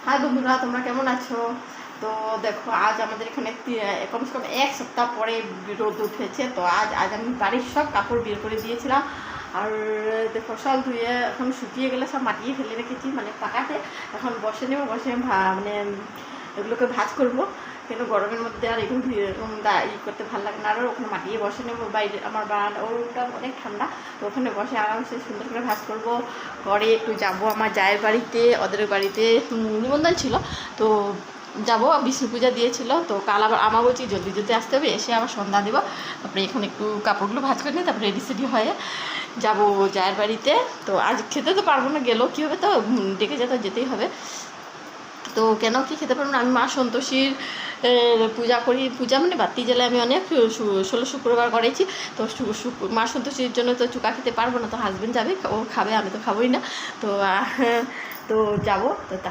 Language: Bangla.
হাই বন্ধুরা, তোমরা কেমন আছো? তো দেখো, আজ আমাদের এখানে কমসে কম এক সপ্তাহ পরে রোদ উঠেছে। তো আজ আমি বাড়ির সব কাপড় বের করে দিয়েছিলাম। আর দেখো, সব ধুয়ে এখন শুকিয়ে গেলে সব মাটিয়ে ফেলে রেখেছি, মানে পাকাতে। এখন বসে নেবো, বসে মানে এগুলোকে ভাঁজ করবো। কিন্তু গরমের মধ্যে আর এগুলো করতে ভালো লাগে না। আর ওখানে মাটিয়ে বসে নেবো। বাইরে আমার বারান্দা, ওটা অনেক ঠান্ডা। তো ওখানে বসে আরামসে সুন্দর করে ভাঁজ করবো। পরে একটু যাবো আমার জায়ের বাড়িতে, ওদের বাড়িতে নিমন্ত্রণ ছিল। তো যাবো, বিষ্ণু পূজা দিয়েছিল। তো কাল আবার আমাবতী, জলদি জলদি আসতে হবে, এসে আবার সন্ধ্যা দেবো। তারপরে এখন একটু কাপড়গুলো ভাঁজ করে নিই, তারপরে রেডি সেডি হয়ে যাবো জায়ের বাড়িতে। তো আজ খেতে তো পারবো না, গেলেও কী হবে, তো ডেকে যেতেই হবে। তো কেন কি খেতে পারবো না, আমি মা সন্তোষীর পূজা করি। পূজা মানে বাতি জ্বালায় আমি অনেক 16 শুক্রবার করেছি। তো মা সন্তোষীর জন্য তো চুকা খেতে পারবো না। তো হাজব্যান্ড যাবে, ও খাবে, আমি তো খাবোই না। তো তো যাবো। তো